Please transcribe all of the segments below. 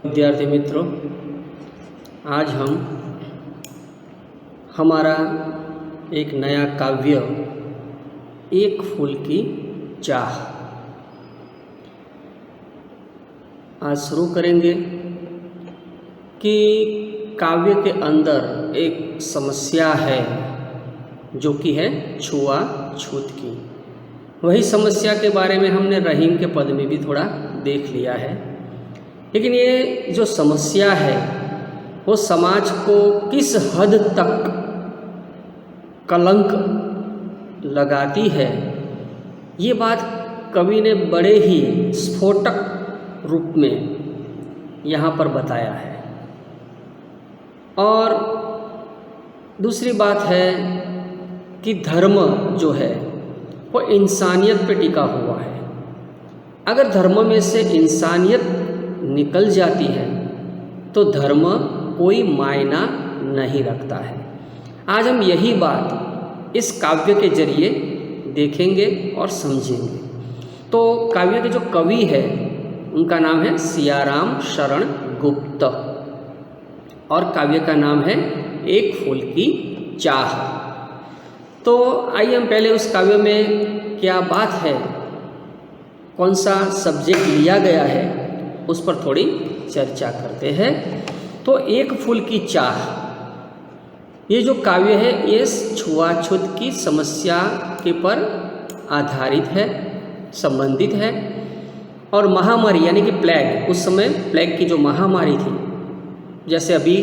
विद्यार्थी मित्रों, आज हम हमारा एक नया काव्य एक फूल की चाह आज शुरू करेंगे कि काव्य के अंदर एक समस्या है जो कि है छुआछूत की। वही समस्या के बारे में हमने रहीम के पद में भी थोड़ा देख लिया है, लेकिन ये जो समस्या है वो समाज को किस हद तक कलंक लगाती है, ये बात कवि ने बड़े ही स्फोटक रूप में यहाँ पर बताया है। और दूसरी बात है कि धर्म जो है वो इंसानियत पे टिका हुआ है। अगर धर्म में से इंसानियत निकल जाती है तो धर्म कोई मायना नहीं रखता है। आज हम यही बात इस काव्य के जरिए देखेंगे और समझेंगे। तो काव्य के जो कवि है उनका नाम है सियाराम शरण गुप्त और काव्य का नाम है एक फूल की चाह। तो आइए हम पहले उस काव्य में क्या बात है, कौन सा सब्जेक्ट लिया गया है, उस पर थोड़ी चर्चा करते हैं। तो एक फूल की चाह, ये जो काव्य है ये छुआछूत की समस्या के पर आधारित है, संबंधित है। और महामारी यानी कि प्लेग, उस समय प्लेग की जो महामारी थी, जैसे अभी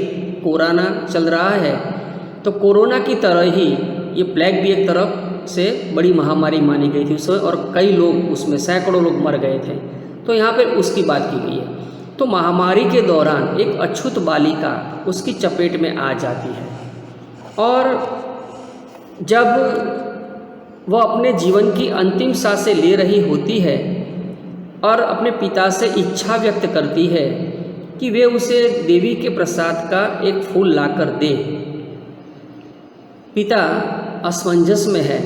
कोरोना चल रहा है तो कोरोना की तरह ही ये प्लेग भी एक तरफ से बड़ी महामारी मानी गई थी उस समय, और कई लोग उसमें सैकड़ों लोग मर गए थे। तो यहाँ पर उसकी बात की गई है। तो महामारी के दौरान एक अछूत बालिका उसकी चपेट में आ जाती है, और जब वह अपने जीवन की अंतिम सांसें ले रही होती है और अपने पिता से इच्छा व्यक्त करती है कि वे उसे देवी के प्रसाद का एक फूल लाकर दे। पिता असमंजस में है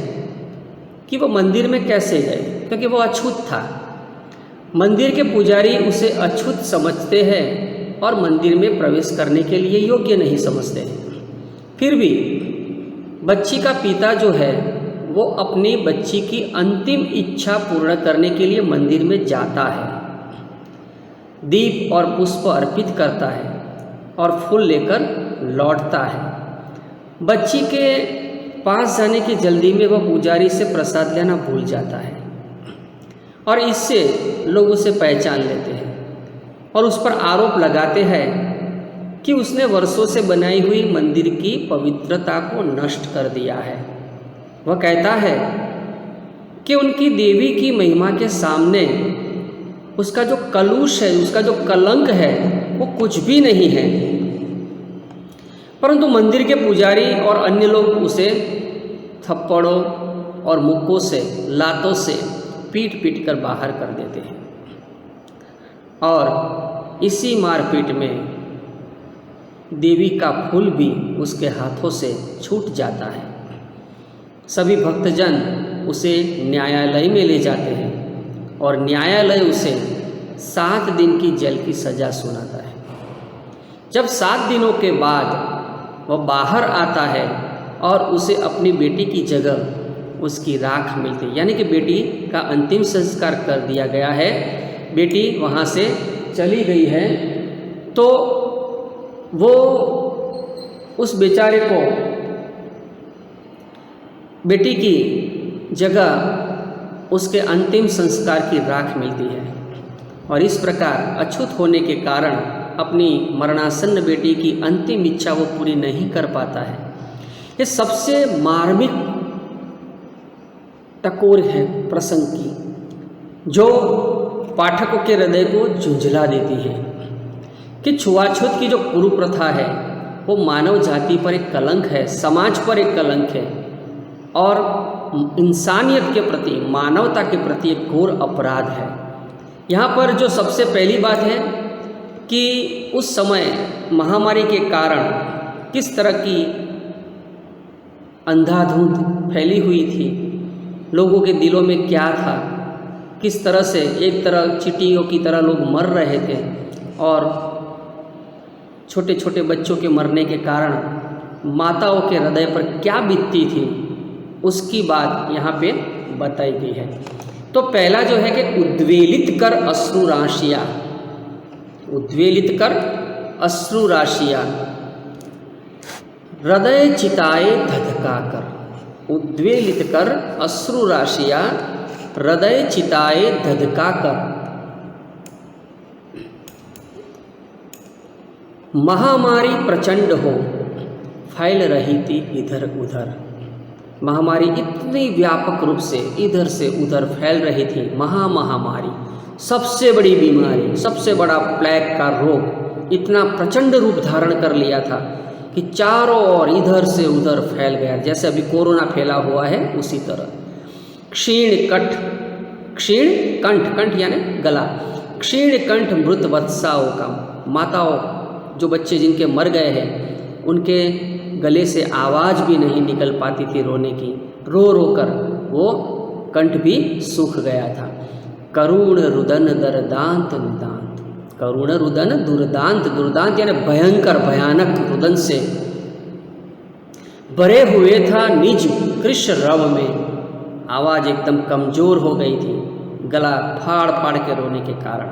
कि वह मंदिर में कैसे जाए, क्योंकि वह अछूत था। मंदिर के पुजारी उसे अछूत समझते हैं और मंदिर में प्रवेश करने के लिए योग्य नहीं समझते हैं। फिर भी बच्ची का पिता जो है वो अपनी बच्ची की अंतिम इच्छा पूर्ण करने के लिए मंदिर में जाता है, दीप और पुष्प अर्पित करता है और फूल लेकर लौटता है। बच्ची के पास जाने की जल्दी में वह पुजारी से प्रसाद लेना भूल जाता है, और इससे लोग उसे पहचान लेते हैं और उस पर आरोप लगाते हैं कि उसने वर्षों से बनाई हुई मंदिर की पवित्रता को नष्ट कर दिया है। वह कहता है कि उनकी देवी की महिमा के सामने उसका जो कलुष है, उसका जो कलंक है, वो कुछ भी नहीं है। परंतु मंदिर के पुजारी और अन्य लोग उसे थप्पड़ों और मुक्कों से, लातों से पीट पीट कर बाहर कर देते हैं, और इसी मारपीट में देवी का फूल भी उसके हाथों से छूट जाता है। सभी भक्तजन उसे न्यायालय में ले जाते हैं और न्यायालय उसे 7 दिन की जेल की सज़ा सुनाता है। जब 7 दिनों के बाद वह बाहर आता है और उसे अपनी बेटी की जगह उसकी राख मिलती है, यानी कि बेटी का अंतिम संस्कार कर दिया गया है, बेटी वहाँ से चली गई है, तो वो उस बेचारे को बेटी की जगह उसके अंतिम संस्कार की राख मिलती है। और इस प्रकार अछूत होने के कारण अपनी मरणासन्न बेटी की अंतिम इच्छा वो पूरी नहीं कर पाता है। ये सबसे मार्मिक टकोर है प्रसंग की, जो पाठकों के हृदय को झुंझला देती है कि छुआछूत की जो कुप्रथा है वो मानव जाति पर एक कलंक है, समाज पर एक कलंक है, और इंसानियत के प्रति, मानवता के प्रति एक घोर अपराध है। यहाँ पर जो सबसे पहली बात है कि उस समय महामारी के कारण किस तरह की अंधाधुंध फैली हुई थी, लोगों के दिलों में क्या था, किस तरह से एक तरह चींटियों की तरह लोग मर रहे थे और छोटे छोटे बच्चों के मरने के कारण माताओं के हृदय पर क्या बीतती थी, उसकी बात यहाँ पे बताई गई है। तो पहला जो है कि उद्वेलित कर अश्रु राशियाँ, उद्वेलित कर अश्रु राशियाँ, हृदय चिताए धधका कर। उद्वेलित कर अश्रु राशियाँ, हृदय चिताए धधका कर। महामारी प्रचंड हो फैल रही थी इधर उधर। महामारी इतनी व्यापक रूप से इधर से उधर फैल रही थी। महामारी, सबसे बड़ी बीमारी, सबसे बड़ा प्लेग का रोग इतना प्रचंड रूप धारण कर लिया था कि चारों ओर इधर से उधर फैल गया, जैसे अभी कोरोना फैला हुआ है उसी तरह। क्षीण कंठ यानी गला, क्षीण कंठ मृत वत्साओं का, माताओं जो बच्चे जिनके मर गए हैं उनके गले से आवाज़ भी नहीं निकल पाती थी रोने की, रो रो कर वो कंठ भी सूख गया था। करुण रुदन दरदांत निदांत, करुण रुदन दुर्दांत, दुर्दांत यानी भयंकर भयानक रुदन से भरे हुए था निज कृश रव में। आवाज़ एकदम कमज़ोर हो गई थी, गला फाड़ फाड़ के रोने के कारण।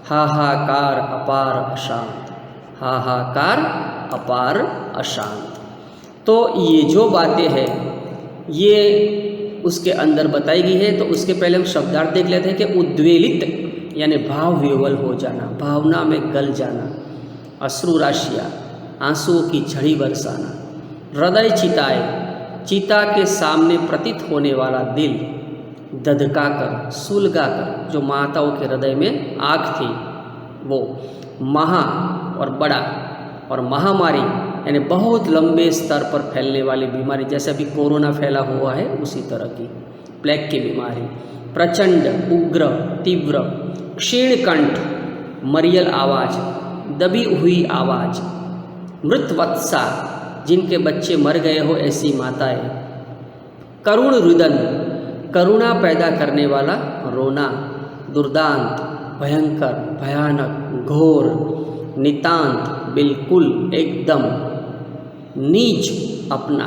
हाहाकार अपार अशांत, हाहाकार अपार अशांत। तो ये जो बातें हैं ये उसके अंदर बताई गई है। तो उसके पहले हम शब्दार्थ देख लेते हैं कि उद्वेलित यानी भाव विह्वल हो जाना, भावना में गल जाना। अश्रु राशियाँ, आंसुओं की झड़ी बरसाना। हृदय चिताए, चिता के सामने प्रतीत होने वाला दिल धधका कर, सुलगा कर, जो माताओं के हृदय में आग थी वो। महा और बड़ा, और महामारी यानी बहुत लंबे स्तर पर फैलने वाली बीमारी, जैसे अभी कोरोना फैला हुआ है उसी तरह की प्लेग की बीमारी। प्रचंड, उग्र, तीव्र। क्षीण कंठ, मरियल आवाज़, दबी हुई आवाज़। मृत वत्सा, जिनके बच्चे मर गए हो ऐसी माताएं। करुण रुदन, करुणा पैदा करने वाला रोना। दुर्दांत, भयंकर, भयानक, घोर। नितांत, बिल्कुल, एकदम। नीच, अपना।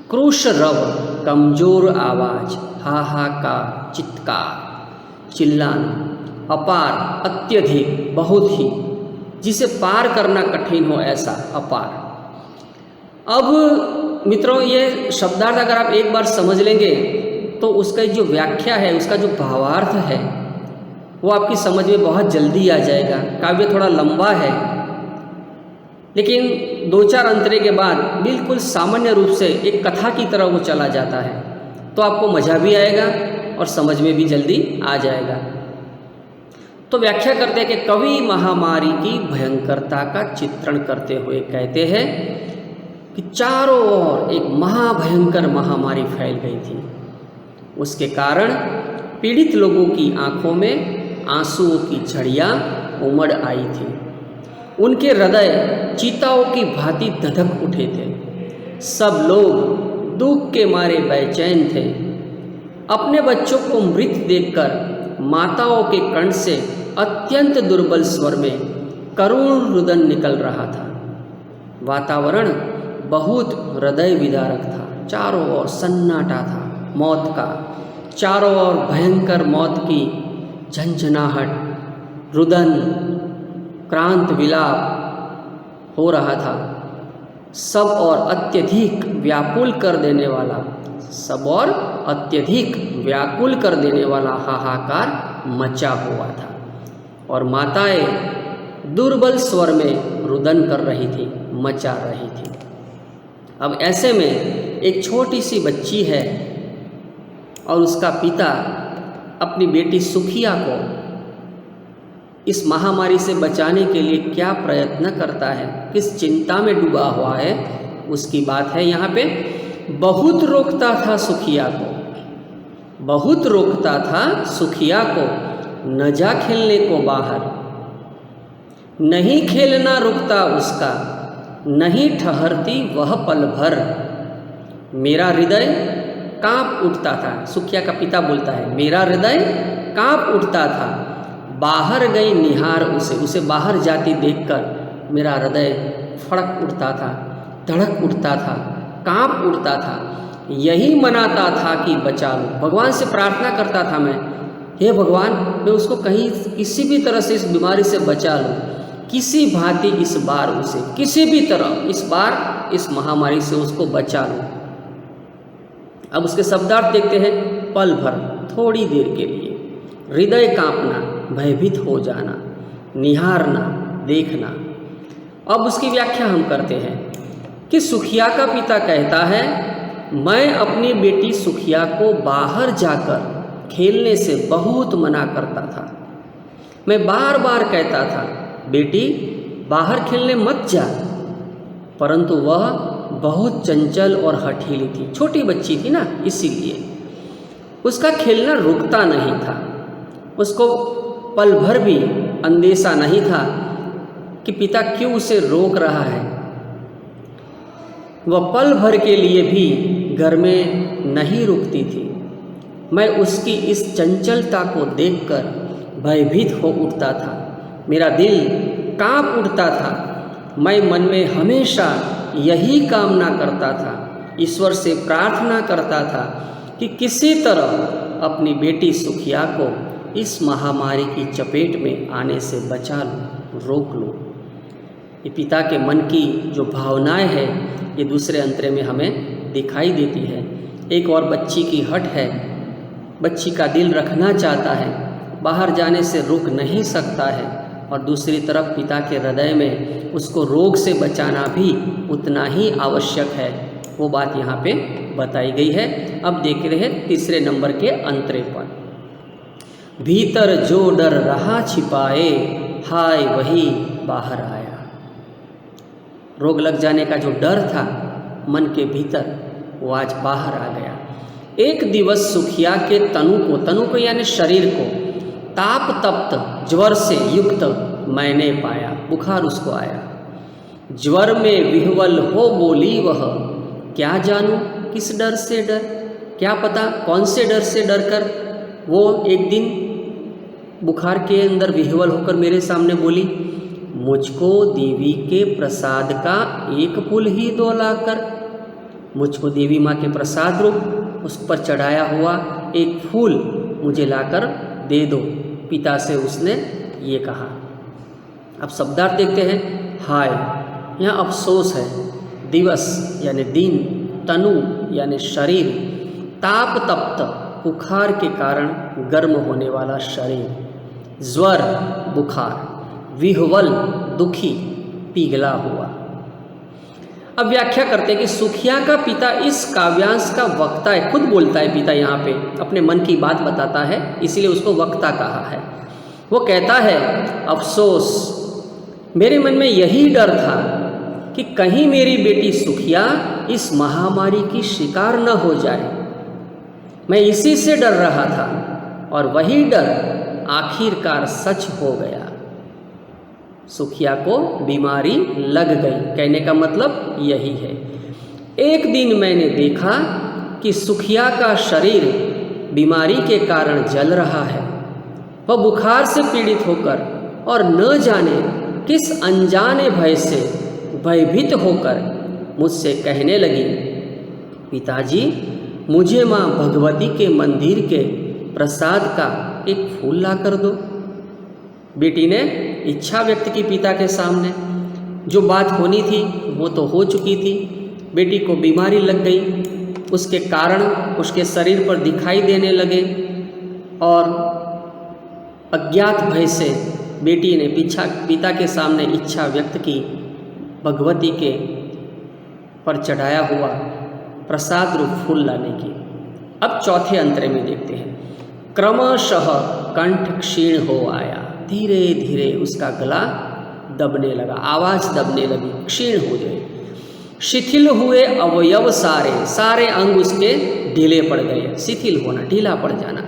क्रूश रव, कमजोर आवाज। हाहाकार, चित्कार, चिल्लाना। अपार, अत्यधिक, बहुत ही, जिसे पार करना कठिन हो ऐसा अपार। अब मित्रों ये शब्दार्थ अगर आप एक बार समझ लेंगे तो उसका जो व्याख्या है, उसका जो भावार्थ है वो आपकी समझ में बहुत जल्दी आ जाएगा। काव्य थोड़ा लंबा है लेकिन दो चार अंतरे के बाद बिल्कुल सामान्य रूप से एक कथा की तरह वो चला जाता है, तो आपको मज़ा भी आएगा और समझ में भी जल्दी आ जाएगा। तो व्याख्या करते हैं कि कवि महामारी की भयंकरता का चित्रण करते हुए कहते हैं कि चारों ओर एक महाभयंकर महामारी फैल गई थी। उसके कारण पीड़ित लोगों की आंखों में आंसुओं की झड़ियाँ उमड़ आई थी। उनके हृदय चीताओं की भांति धधक उठे थे। सब लोग दुख के मारे बेचैन थे। अपने बच्चों को मृत देखकर माताओं के कंठ से अत्यंत दुर्बल स्वर में करुण रुदन निकल रहा था। वातावरण बहुत हृदय विदारक था। चारों ओर सन्नाटा था मौत का। चारों ओर भयंकर मौत की झंझनाहट, रुदन, क्रांत विलाप हो रहा था। सब और अत्यधिक व्याकुल कर देने वाला, सब और अत्यधिक व्याकुल कर देने वाला हाहाकार मचा हुआ था और माताएं दुर्बल स्वर में रुदन कर रही थी, मचा रही थी। अब ऐसे में एक छोटी सी बच्ची है और उसका पिता अपनी बेटी सुखिया को इस महामारी से बचाने के लिए क्या प्रयत्न करता है, किस चिंता में डूबा हुआ है, उसकी बात है यहाँ पे। बहुत रोकता था सुखिया को, बहुत रोकता था सुखिया को, न जा खेलने को बाहर। नहीं खेलना रुकता उसका, नहीं ठहरती वह पल भर। मेरा हृदय कांप उठता था, सुखिया का पिता बोलता है, मेरा हृदय कांप उठता था। बाहर गई निहार उसे, उसे बाहर जाती देखकर मेरा हृदय फड़क उठता था, धड़क उठता था, कांप उठता था। यही मनाता था कि बचा लो। भगवान से प्रार्थना करता था मैं, हे भगवान, मैं उसको कहीं किसी भी तरह से इस बीमारी से बचा लूँ, किसी भांति इस बार उसे किसी भी तरह इस बार इस महामारी से उसको बचा लूँ। अब उसके शब्दार्थ देखते हैं। पल भर, थोड़ी देर के लिए, हृदय कांपना, भयभीत हो जाना, निहारना, देखना। अब उसकी व्याख्या हम करते हैं कि सुखिया का पिता कहता है, मैं अपनी बेटी सुखिया को बाहर जाकर खेलने से बहुत मना करता था। मैं बार बार कहता था, बेटी बाहर खेलने मत जा, परंतु वह बहुत चंचल और हठीली थी, छोटी बच्ची थी ना, इसीलिए उसका खेलना रुकता नहीं था। उसको पल भर भी अंदेशा नहीं था कि पिता क्यों उसे रोक रहा है। वह पल भर के लिए भी घर में नहीं रुकती थी। मैं उसकी इस चंचलता को देखकर भयभीत हो उठता था, मेरा दिल कांप उठता था। मैं मन में हमेशा यही कामना करता था, ईश्वर से प्रार्थना करता था कि किसी तरह अपनी बेटी सुखिया को इस महामारी की चपेट में आने से बचा लूँ, रोक लूँ। ये पिता के मन की जो भावनाएं हैं, ये दूसरे अंतरे में हमें दिखाई देती है। एक और बच्ची की हट है, बच्ची का दिल रखना चाहता है, बाहर जाने से रुक नहीं सकता है, और दूसरी तरफ पिता के हृदय में उसको रोग से बचाना भी उतना ही आवश्यक है। वो बात यहाँ पे बताई गई है। अब देख रहे हैं तीसरे नंबर के अंतरे पर। भीतर जो डर रहा छिपाए, हाय वही बाहर आया। रोग लग जाने का जो डर था मन के भीतर, वो आज बाहर आ गया। एक दिवस सुखिया के तनु को यानी शरीर को ताप तप्त ज्वर से युक्त मैंने पाया। बुखार उसको आया। ज्वर में विह्वल हो बोली वह, क्या जानूं किस डर से डर, क्या पता कौन से डर से डर कर वो एक दिन बुखार के अंदर विह्वल होकर मेरे सामने बोली, मुझको देवी के प्रसाद का एक फूल ही दो लाकर। मुझको देवी माँ के प्रसाद रूप उस पर चढ़ाया हुआ एक फूल मुझे लाकर दे दो, पिता से उसने ये कहा। अब शब्दार्थ देखते हैं। हाय, यहाँ अफसोस है। दिवस यानी दिन, तनु यानी शरीर, ताप तप्त बुखार के कारण गर्म होने वाला शरीर, ज्वर बुखार, विह्वल दुखी, पिघला हुआ। अब व्याख्या करते हैं कि सुखिया का पिता इस काव्यांश का वक्ता है। खुद बोलता है पिता, यहाँ पे अपने मन की बात बताता है, इसीलिए उसको वक्ता कहा है। वो कहता है, अफसोस, मेरे मन में यही डर था कि कहीं मेरी बेटी सुखिया इस महामारी की शिकार न हो जाए। मैं इसी से डर रहा था और वही डर आखिरकार सच हो गया। सुखिया को बीमारी लग गई, कहने का मतलब यही है। एक दिन मैंने देखा कि सुखिया का शरीर बीमारी के कारण जल रहा है। वह बुखार से पीड़ित होकर और न जाने किस अनजाने भय से भयभीत होकर मुझसे कहने लगी, पिताजी मुझे माँ भगवती के मंदिर के प्रसाद का एक फूल ला कर दो। बेटी ने इच्छा व्यक्त की पिता के सामने। जो बात होनी थी वो तो हो चुकी थी। बेटी को बीमारी लग गई, उसके कारण उसके शरीर पर दिखाई देने लगे और अज्ञात भय से बेटी ने पिता के सामने इच्छा व्यक्त की भगवती के पर चढ़ाया हुआ प्रसाद रूप फूल लाने की। अब चौथे अंतरे में देखते हैं। क्रमशः कंठ क्षीण हो आया, धीरे धीरे उसका गला दबने लगा, आवाज़ दबने लगी, क्षीण हो गए। शिथिल हुए अवयव सारे अंग उसके ढीले पड़ गए। शिथिल होना, ढीला पड़ जाना।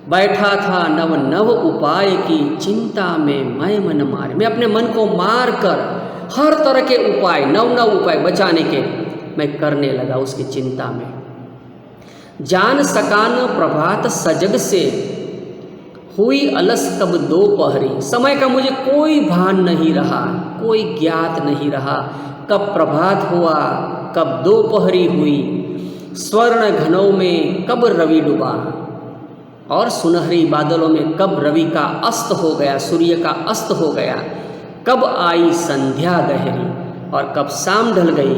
बैठा था नव नव उपाय की चिंता में मैं मन मारे। मैं अपने मन को मार कर हर तरह के उपाय, नव नव उपाय बचाने के मैं करने लगा उसकी चिंता में। जान सका न प्रभात सजग से हुई अलस कब दोपहरी, समय का मुझे कोई भान नहीं रहा, कोई ज्ञात नहीं रहा। कब प्रभात हुआ, कब दोपहरी हुई, स्वर्ण घनों में कब रवि डूबा, और सुनहरी बादलों में कब रवि का अस्त हो गया, सूर्य का अस्त हो गया। कब आई संध्या गहरी, और कब शाम ढल गई,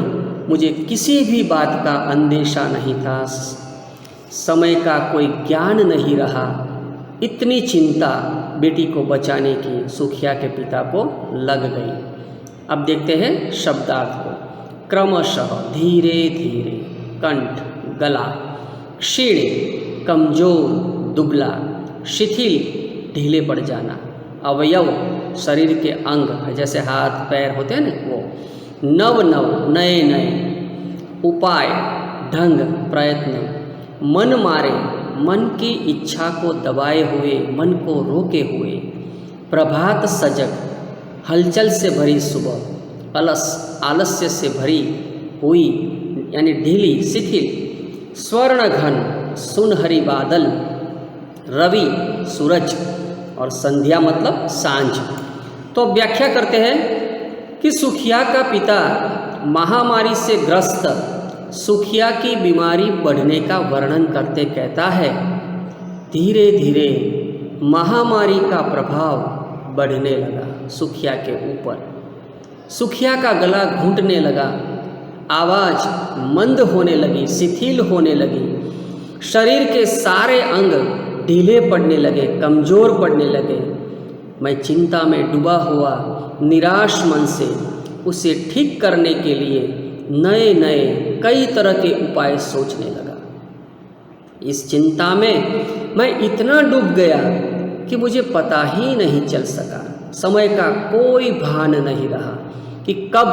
मुझे किसी भी बात का अंदेशा नहीं था। समय का कोई ज्ञान नहीं रहा। इतनी चिंता बेटी को बचाने की सुखिया के पिता को लग गई। अब देखते हैं शब्दार्थ को। क्रमशः, धीरे धीरे, कंठ गला, क्षीण कमजोर दुबला, शिथिल ढीले पड़ जाना, अवयव शरीर के अंग जैसे हाथ पैर होते हैं ना वो, नव नव नए नए, उपाय ढंग प्रयत्न, मन मारे मन की इच्छा को दबाए हुए, मन को रोके हुए, प्रभात सजग हलचल से भरी सुबह, अलस आलस्य से भरी हुई यानी ढीली शिथिल, स्वर्ण घन सुनहरी बादल, रवि सूरज, और संध्या मतलब सांझ। तो व्याख्या करते हैं कि सुखिया का पिता महामारी से ग्रस्त सुखिया की बीमारी बढ़ने का वर्णन करते कहता है, धीरे धीरे महामारी का प्रभाव बढ़ने लगा सुखिया के ऊपर। सुखिया का गला घुटने लगा, आवाज़ मंद होने लगी, शिथिल होने लगी, शरीर के सारे अंग ढीले पड़ने लगे, कमज़ोर पड़ने लगे। मैं चिंता में डूबा हुआ निराश मन से उसे ठीक करने के लिए नए नए कई तरह के उपाय सोचने लगा। इस चिंता में मैं इतना डूब गया कि मुझे पता ही नहीं चल सका। समय का कोई भान नहीं रहा कि कब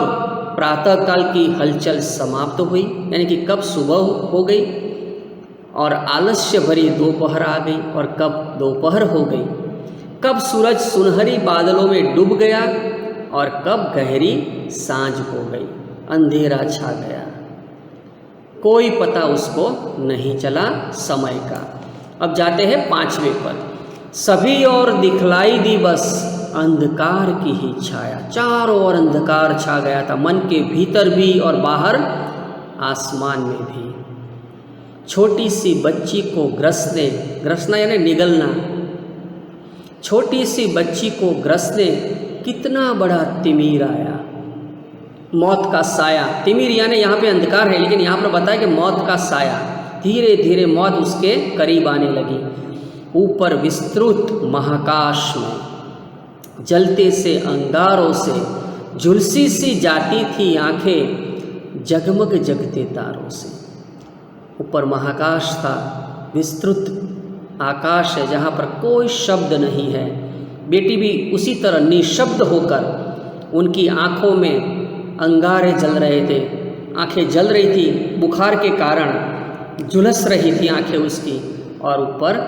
प्रातःकाल की हलचल समाप्त हुई, यानी कि कब सुबह हो गई और आलस्य भरी दोपहर आ गई, और कब दोपहर हो गई, कब सूरज सुनहरी बादलों में डूब गया और कब गहरी सांझ हो गई, अंधेरा छा गया। कोई पता उसको नहीं चला समय का। अब जाते हैं 5वें पर। सभी ओर दिखलाई दी बस अंधकार की ही छाया, चारों ओर अंधकार छा गया था, मन के भीतर भी और बाहर आसमान में भी। छोटी सी बच्ची को ग्रसना यानी निगलना, छोटी सी बच्ची को ग्रसने कितना बड़ा तिमिर आया, मौत का साया। तिमिर यानी यहाँ पे अंधकार है, लेकिन यहाँ पर बताया कि मौत का साया, धीरे धीरे मौत उसके करीब आने लगी। ऊपर विस्तृत महाकाश में जलते से अंगारों से झुलसी सी जाती थी आंखें, जगमग जगते तारों से। ऊपर महाकाश था, विस्तृत आकाश है जहाँ पर कोई शब्द नहीं है। बेटी भी उसी तरह निशब्द होकर, उनकी आँखों में अंगारे जल रहे थे, आंखें जल रही थी बुखार के कारण, झुलस रही थी आंखें उसकी, और ऊपर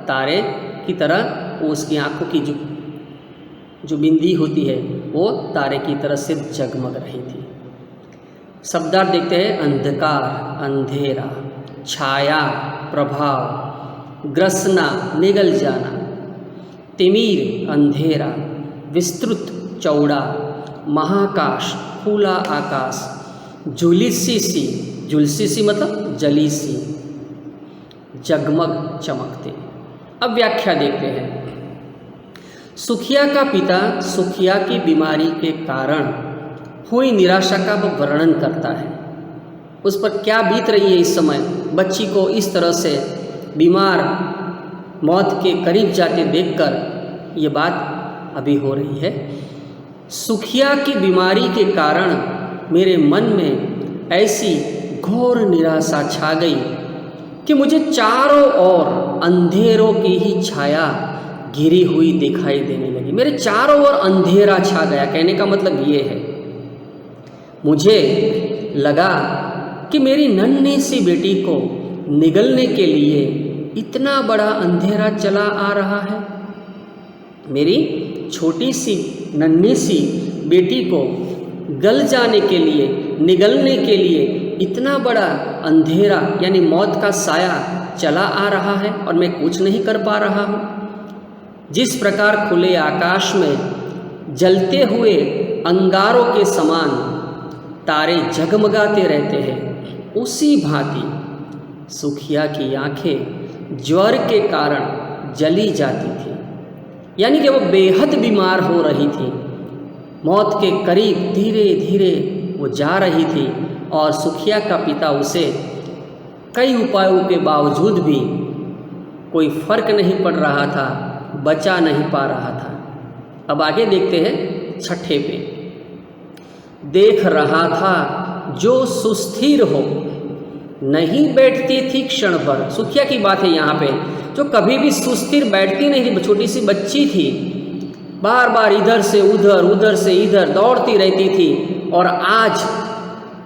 तारे की तरह उसकी आंखों की जो बिंदी होती है वो तारे की तरह से जगमग रही थी। शब्दार्थ देखते हैं। अंधकार अंधेरा, छाया प्रभाव, ग्रसना निगल जाना, तिमिर अंधेरा, विस्तृत चौड़ा, महाकाश खुला आकाश, झुलसी सी, झुलसी सी मतलब जली सी, जगमग चमकते। अब व्याख्या देखते हैं। सुखिया का पिता सुखिया की बीमारी के कारण हुई निराशा का वह वर्णन करता है। उस पर क्या बीत रही है इस समय, बच्ची को इस तरह से बीमार मौत के करीब जाते देखकर ये बात अभी हो रही है। सुखिया की बीमारी के कारण मेरे मन में ऐसी घोर निराशा छा गई कि मुझे चारों ओर अंधेरों की ही छाया घिरी हुई दिखाई देने लगी। मेरे चारों ओर अंधेरा छा गया। कहने का मतलब ये है, मुझे लगा कि मेरी नन्ही सी बेटी को निगलने के लिए इतना बड़ा अंधेरा चला आ रहा है। मेरी छोटी सी नन्ही सी बेटी को गल जाने के लिए, निगलने के लिए इतना बड़ा अंधेरा यानी मौत का साया चला आ रहा है और मैं कुछ नहीं कर पा रहा हूँ। जिस प्रकार खुले आकाश में जलते हुए अंगारों के समान तारे जगमगाते रहते हैं, उसी भांति सुखिया की आंखें ज्वर के कारण जली जाती थी। यानी कि वो बेहद बीमार हो रही थी, मौत के करीब धीरे धीरे वो जा रही थी और सुखिया का पिता उसे कई उपायों के बावजूद भी कोई फर्क नहीं पड़ रहा था, बचा नहीं पा रहा था। अब आगे देखते हैं 6 पे। देख रहा था जो सुस्थिर हो, नहीं बैठती थी क्षण भर। सुखिया की बात है यहाँ पे, जो कभी भी सुस्थिर बैठती नहीं थी, छोटी सी बच्ची थी, बार बार इधर से उधर उधर से इधर दौड़ती रहती थी, और आज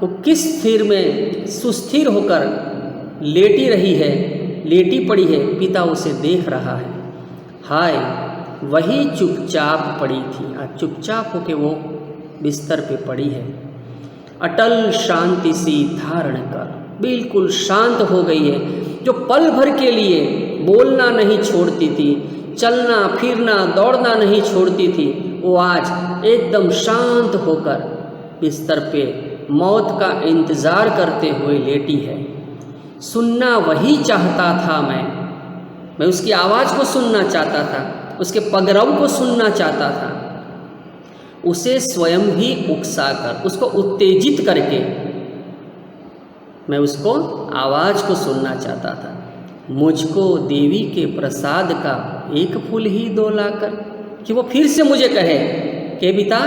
वो किस स्थिर में सुस्थिर होकर लेटी रही है, लेटी पड़ी है। पिता उसे देख रहा है। हाय, वही चुपचाप पड़ी थी, आज चुपचाप होके वो बिस्तर पे पड़ी है। अटल शांति सी धारण कर, बिल्कुल शांत हो गई है। जो पल भर के लिए बोलना नहीं छोड़ती थी, चलना फिरना दौड़ना नहीं छोड़ती थी, वो आज एकदम शांत होकर बिस्तर पे मौत का इंतज़ार करते हुए लेटी है। सुनना वही चाहता था मैं उसकी आवाज़ को सुनना चाहता था, उसके पगरव को सुनना चाहता था। उसे स्वयं ही उकसाकर, उसको उत्तेजित करके मैं उसको आवाज़ को सुनना चाहता था। मुझको देवी के प्रसाद का एक फूल ही दो लाकर, कि वो फिर से मुझे कहे कि पिता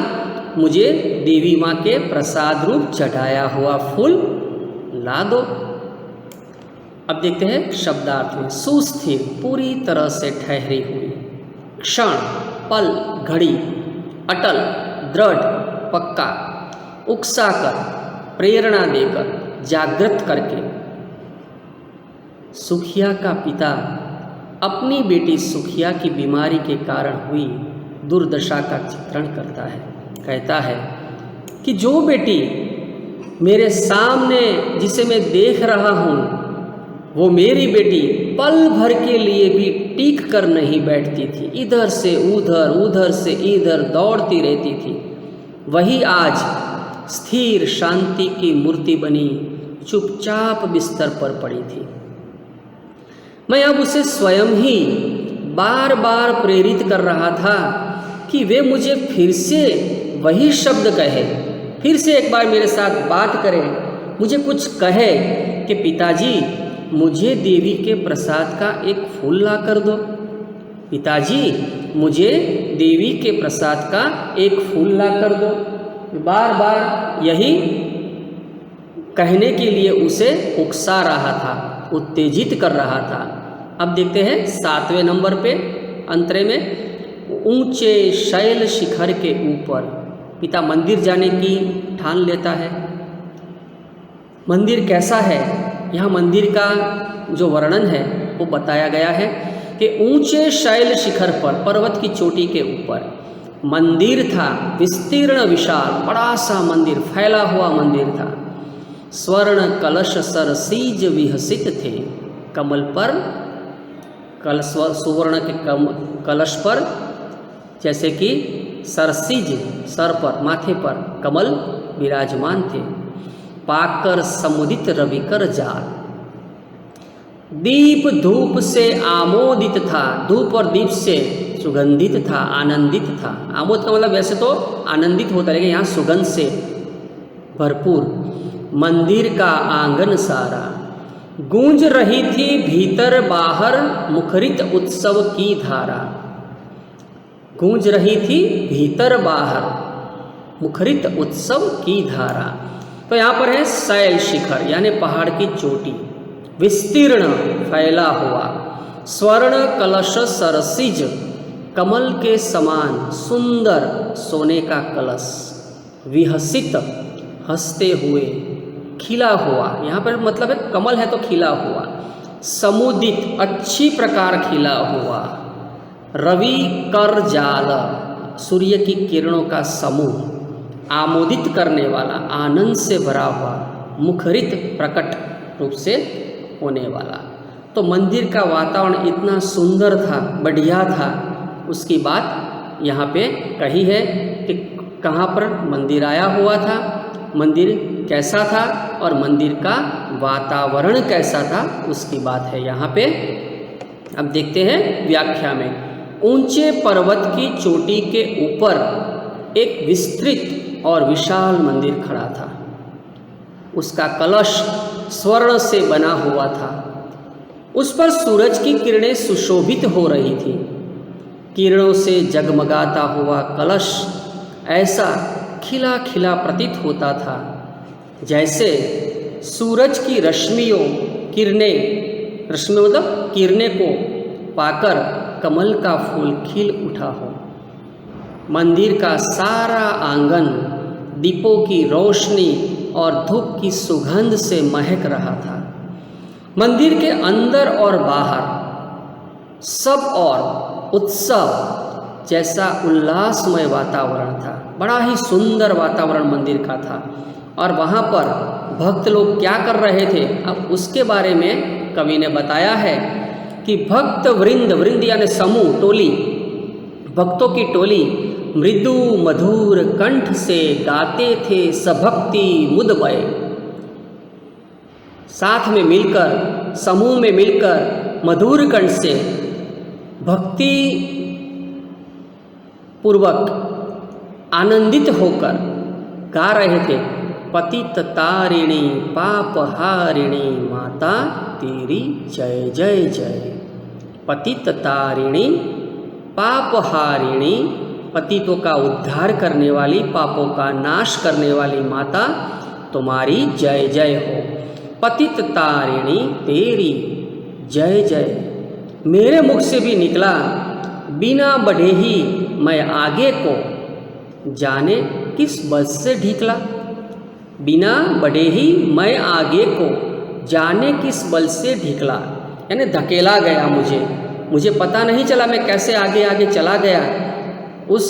मुझे देवी माँ के प्रसाद रूप चढ़ाया हुआ फूल ला दो। अब देखते हैं शब्दार्थ में। सुस्थिर, पूरी तरह से ठहरी हुई, क्षण, पल, घड़ी, अटल, दृढ़, पक्का, उकसाकर, प्रेरणा देकर, जागृत करके। सुखिया का पिता अपनी बेटी सुखिया की बीमारी के कारण हुई दुर्दशा का चित्रण करता है। कहता है कि जो बेटी मेरे सामने जिसे मैं देख रहा हूँ, वो मेरी बेटी पल भर के लिए भी टीक कर नहीं बैठती थी, इधर से उधर उधर से इधर दौड़ती रहती थी, वही आज स्थिर शांति की मूर्ति बनी चुपचाप बिस्तर पर पड़ी थी। मैं अब उसे स्वयं ही बार बार प्रेरित कर रहा था कि वे मुझे फिर से वही शब्द कहे, फिर से एक बार मेरे साथ बात करे, मुझे कुछ कहे कि पिताजी मुझे देवी के प्रसाद का एक फूल ला कर दो, पिताजी मुझे देवी के प्रसाद का एक फूल ला कर दो। बार बार यही कहने के लिए उसे उकसा रहा था, उत्तेजित कर रहा था। अब देखते हैं 7वें नंबर पे अंतरे में। ऊंचे शैल शिखर के ऊपर पिता मंदिर जाने की ठान लेता है। मंदिर कैसा है, यहाँ मंदिर का जो वर्णन है वो बताया गया है कि ऊंचे शैल शिखर पर, पर्वत की चोटी के ऊपर मंदिर था, विस्तीर्ण विशाल बड़ा सा मंदिर, फैला हुआ मंदिर था। स्वर्ण कलश सरसीज विहसित थे, कमल पर सुवर्ण के कलश पर जैसे कि सरसीज, सर पर माथे पर कमल विराजमान थे। पाकर समुदित रविकर जाल, दीप धूप से आमोदित था, धूप और दीप से सुगंधित था, आनंदित था। आमोद का मतलब वैसे तो आनंदित होता है, लेकिन यहाँ सुगंध से भरपूर। मंदिर का आंगन सारा गूंज रही थी भीतर बाहर मुखरित उत्सव की धारा। गूंज रही थी भीतर बाहर मुखरित उत्सव की धारा। तो यहाँ पर है शैल शिखर यानी पहाड़ की चोटी, विस्तीर्ण फैला हुआ, स्वर्ण कलश सरसिज कमल के समान सुंदर सोने का कलश, विहसित हंसते हुए, खिला हुआ, यहाँ पर मतलब है कमल है तो खिला हुआ, समुदित अच्छी प्रकार खिला हुआ, रवि कर जाल सूर्य की किरणों का समूह, आमोदित करने वाला, आनंद से भरा हुआ, मुखरित प्रकट रूप से होने वाला। तो मंदिर का वातावरण इतना सुंदर था, बढ़िया था उसकी बात यहाँ पे कही है कि कहाँ पर मंदिर आया हुआ था, मंदिर कैसा था और मंदिर का वातावरण कैसा था, उसकी बात है यहाँ पे। अब देखते हैं व्याख्या में। ऊंचे पर्वत की चोटी के ऊपर एक विस्तृत और विशाल मंदिर खड़ा था। उसका कलश स्वर्ण से बना हुआ था। उस पर सूरज की किरणें सुशोभित हो रही थी। किरणों से जगमगाता हुआ कलश ऐसा खिला खिला प्रतीत होता था जैसे सूरज की रश्मियों मतलब किरणें को पाकर कमल का फूल खिल उठा हो। मंदिर का सारा आंगन दीपों की रोशनी और धूप की सुगंध से महक रहा था। मंदिर के अंदर और बाहर सब और उत्सव जैसा उल्लासमय वातावरण था। बड़ा ही सुंदर वातावरण मंदिर का था। और वहाँ पर भक्त लोग क्या कर रहे थे, अब उसके बारे में कवि ने बताया है कि भक्त वृंद यानी समूह, टोली, भक्तों की टोली मृदु मधुर कंठ से गाते थे सभक्ति मुदबय। साथ में मिलकर, समूह में मिलकर मधुर कंठ से भक्ति पूर्वक आनंदित होकर गा रहे थे, पतित तारिणी पापहारिणी माता तेरी जय जय जय। पतित तारिणी पापहारिणी, पतितों का उद्धार करने वाली, पापों का नाश करने वाली माता तुम्हारी जय जय हो। पतित तारिणी तेरी जय जय। मेरे मुख से भी निकला बिना बढ़े ही मैं आगे को, जाने किस बल से ढीकला। बिना बढ़े ही मैं आगे को, जाने किस बल से ढीकला, यानी धकेला गया मुझे पता नहीं चला मैं कैसे आगे आगे चला गया उस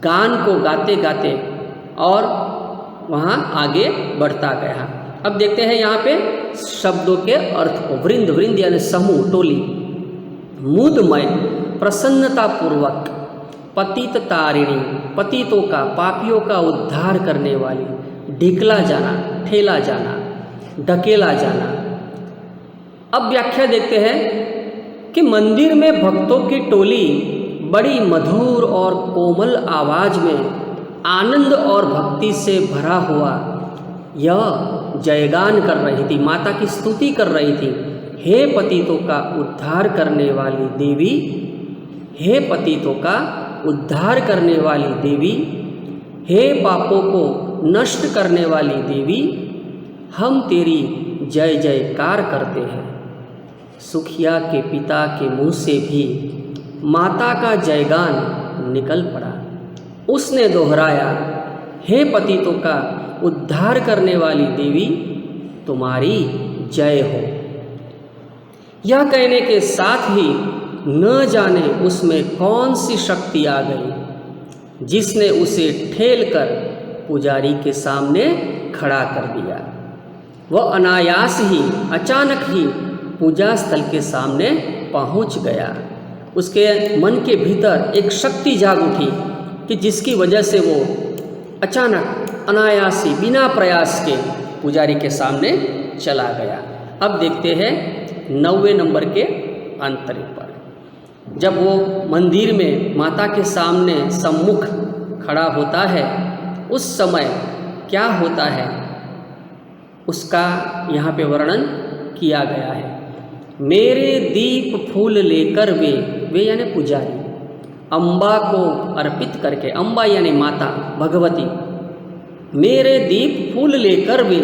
गान को गाते गाते और वहाँ आगे बढ़ता गया। अब देखते हैं यहाँ पे शब्दों के अर्थ को। वृंद यानी समूह, टोली, मुदमय प्रसन्नता पूर्वक, पतित तारिणी पतितों का, पापियों का उद्धार करने वाली, ढिकला जाना, ठेला जाना, ढकेला जाना। अब व्याख्या देखते हैं कि मंदिर में भक्तों की टोली बड़ी मधुर और कोमल आवाज में आनंद और भक्ति से भरा हुआ यह जयगान कर रही थी, माता की स्तुति कर रही थी। हे पतितों का उद्धार करने वाली देवी, हे पतितों का उद्धार करने वाली देवी, हे पापों को नष्ट करने वाली देवी, हम तेरी जय जयकार करते हैं। सुखिया के पिता के मुंह से भी माता का जयगान निकल पड़ा। उसने दोहराया, हे पतितों का उद्धार करने वाली देवी, तुम्हारी जय हो। यह कहने के साथ ही न जाने उसमें कौन सी शक्ति आ गई जिसने उसे ठेल कर पुजारी के सामने खड़ा कर दिया। वह अनायास ही, अचानक ही पूजा स्थल के सामने पहुंच गया। उसके मन के भीतर एक शक्ति जाग उठी कि जिसकी वजह से वो अचानक, अनायासी, बिना प्रयास के पुजारी के सामने चला गया। अब देखते हैं 9वें नंबर के अंतरे पर। जब वो मंदिर में माता के सामने सम्मुख खड़ा होता है, उस समय क्या होता है उसका यहाँ पे वर्णन किया गया है। मेरे दीप फूल लेकर वे यानी पुजारी, अम्बा को अर्पित करके, अम्बा यानी माता भगवती, मेरे दीप फूल लेकर वे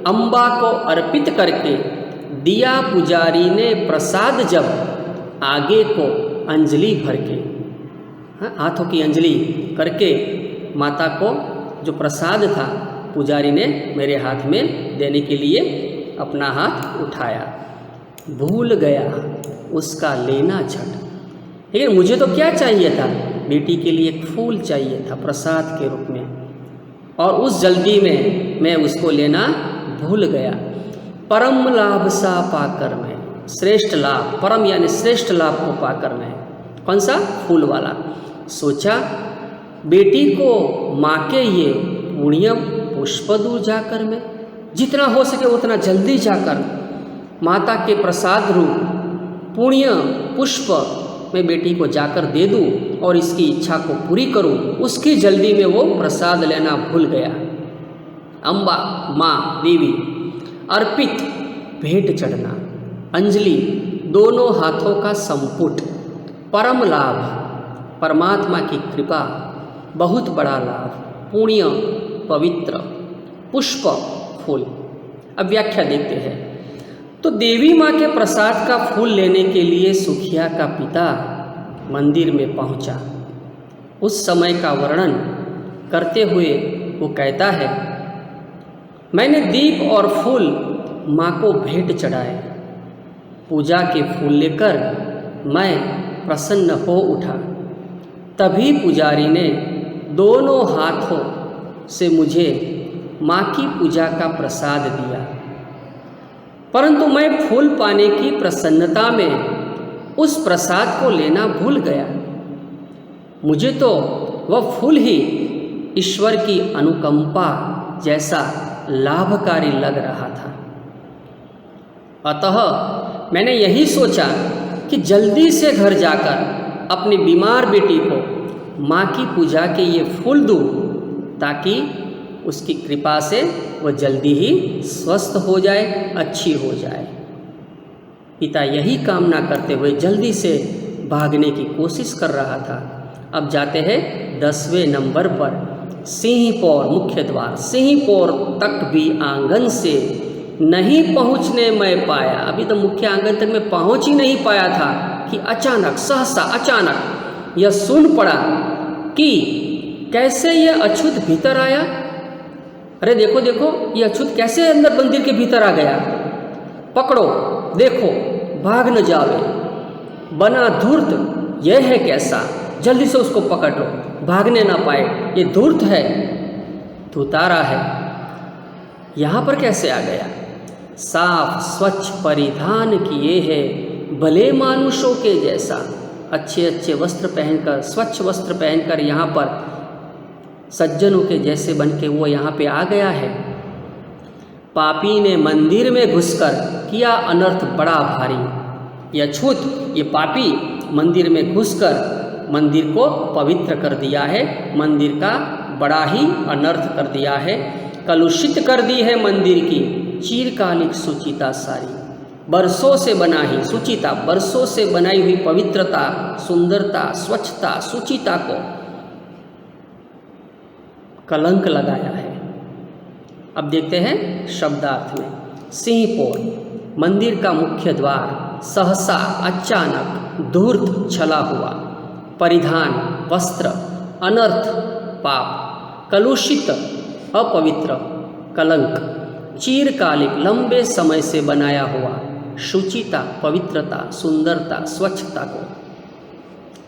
अम्बा को अर्पित करके दिया पुजारी ने प्रसाद जब आगे को अंजलि भर के, हाथों की अंजलि करके माता को जो प्रसाद था पुजारी ने मेरे हाथ में देने के लिए अपना हाथ उठाया। भूल गया उसका लेना झट। लेकिन मुझे तो क्या चाहिए था, बेटी के लिए एक फूल चाहिए था प्रसाद के रूप में, और उस जल्दी में मैं उसको लेना भूल गया। परम लाभ सा पाकर मैं, श्रेष्ठ लाभ, परम यानी श्रेष्ठ लाभ को पाकर मैं, कौन सा? फूल वाला। सोचा बेटी को माँ के ये पुण्य पुष्प दूर जाकर मैं जितना हो सके उतना जल्दी जाकर माता के प्रसाद रूप पुण्य पुष्प मैं बेटी को जाकर दे दूँ और इसकी इच्छा को पूरी करूँ। उसकी जल्दी में वो प्रसाद लेना भूल गया। अम्बा माँ देवी अर्पित भेंट चढ़ना, अंजलि, दोनों हाथों का संपुट, परम लाभ, परमात्मा की कृपा, बहुत बड़ा लाभ, पुण्य, पवित्र, पुष्प, फूल। अब व्याख्या देखते हैं। तो देवी माँ के प्रसाद का फूल लेने के लिए सुखिया का पिता मंदिर में पहुँचा। उस समय का वर्णन करते हुए वो कहता है, मैंने दीप और फूल माँ को भेंट चढ़ाए। पूजा के फूल लेकर मैं प्रसन्न हो उठा। तभी पुजारी ने दोनों हाथों से मुझे माँ की पूजा का प्रसाद दिया, परंतु मैं फूल पाने की प्रसन्नता में उस प्रसाद को लेना भूल गया। मुझे तो वह फूल ही ईश्वर की अनुकंपा जैसा लाभकारी लग रहा था। अतः मैंने यही सोचा कि जल्दी से घर जाकर अपनी बीमार बेटी को माँ की पूजा के ये फूल दूँ, ताकि उसकी कृपा से वह जल्दी ही स्वस्थ हो जाए, अच्छी हो जाए। पिता यही कामना करते हुए जल्दी से भागने की कोशिश कर रहा था। अब जाते हैं 10वें नंबर पर, सिंहपौर मुख्य द्वार। सिंहपौर तक भी आंगन से नहीं पहुंचने मैं पाया। अभी तो मुख्य आंगन तक मैं पहुंच ही नहीं पाया था कि अचानक, सहसा अचानक यह सुन पड़ा कि कैसे यह अछूत भीतर आया। अरे देखो देखो, ये अछूत कैसे अंदर मंदिर के भीतर आ गया। पकड़ो, देखो, भाग न जावे, बना धूर्त यह है कैसा। जल्दी से उसको पकड़ लो, भागने ना पाए। ये धूर्त है, धुतारा है, यहाँ पर कैसे आ गया। साफ स्वच्छ परिधान किए है, भले मानुषों के जैसा। अच्छे अच्छे वस्त्र पहनकर, स्वच्छ वस्त्र पहनकर यहाँ पर सज्जनों के जैसे बन के वो यहाँ पे आ गया है। पापी ने मंदिर में घुसकर किया अनर्थ बड़ा भारी। यह अछूत, ये पापी मंदिर में घुसकर मंदिर को पवित्र कर दिया है, मंदिर का बड़ा ही अनर्थ कर दिया है, कलुषित कर दी है मंदिर की चिरकालिक सुचिता सारी। बरसों से बना ही सुचिता, बरसों से बनाई हुई पवित्रता, सुंदरता, स्वच्छता, सुचिता को कलंक लगाया है। अब देखते हैं शब्दार्थ में। सिंहपौर मंदिर का मुख्य द्वार, सहसा अचानक धूर्त छला हुआ, परिधान वस्त्र, अनर्थ पाप, कलुषित अपवित्र कलंक, चिरकालिक लंबे समय से बनाया हुआ शुचिता, पवित्रता, सुंदरता, स्वच्छता को।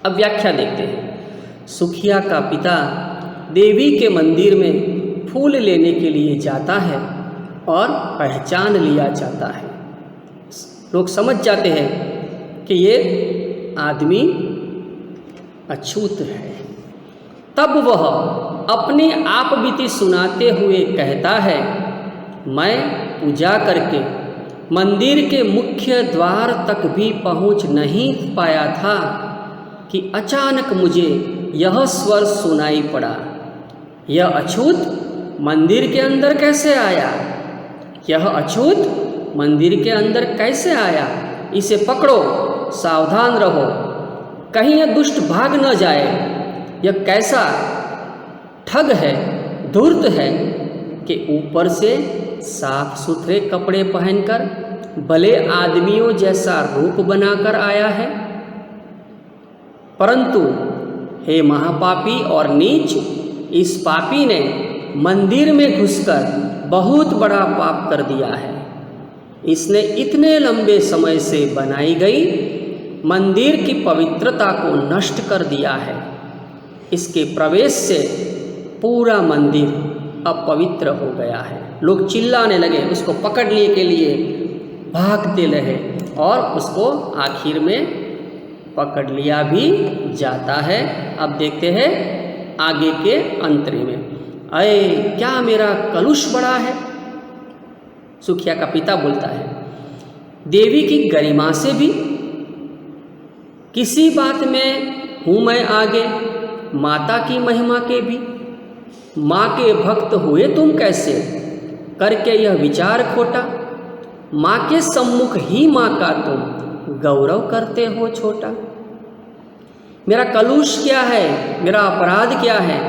अब व्याख्या देखते हैं। सुखिया का पिता देवी के मंदिर में फूल लेने के लिए जाता है और पहचान लिया जाता है। लोग समझ जाते हैं कि ये आदमी अछूत है। तब वह अपने आप बीती सुनाते हुए कहता है, मैं पूजा करके मंदिर के मुख्य द्वार तक भी पहुंच नहीं पाया था कि अचानक मुझे यह स्वर सुनाई पड़ा। यह अछूत मंदिर के अंदर कैसे आया? यह अछूत मंदिर के अंदर कैसे आया? इसे पकड़ो, सावधान रहो, कहीं यह दुष्ट भाग न जाए। यह कैसा ठग है, धूर्त है कि ऊपर से साफ सुथरे कपड़े पहनकर भले आदमियों जैसा रूप बनाकर आया है, परंतु हे महापापी और नीच, इस पापी ने मंदिर में घुसकर बहुत बड़ा पाप कर दिया है। इसने इतने लंबे समय से बनाई गई मंदिर की पवित्रता को नष्ट कर दिया है। इसके प्रवेश से पूरा मंदिर अपवित्र हो गया है। लोग चिल्लाने लगे, उसको पकड़ने के लिए भागते रहे और उसको आखिर में पकड़ लिया भी जाता है। अब देखते हैं आगे के अंतरे में। अये क्या मेरा कलुष बड़ा है, सुखिया का पिता बोलता है। देवी की गरिमा से भी किसी बात में हूँ मैं आगे, माता की महिमा के भी। माँ के भक्त हुए तुम कैसे, करके यह विचार खोटा। माँ के सम्मुख ही माँ का तुम गौरव करते हो छोटा। मेरा कलुष क्या है, मेरा अपराध क्या है।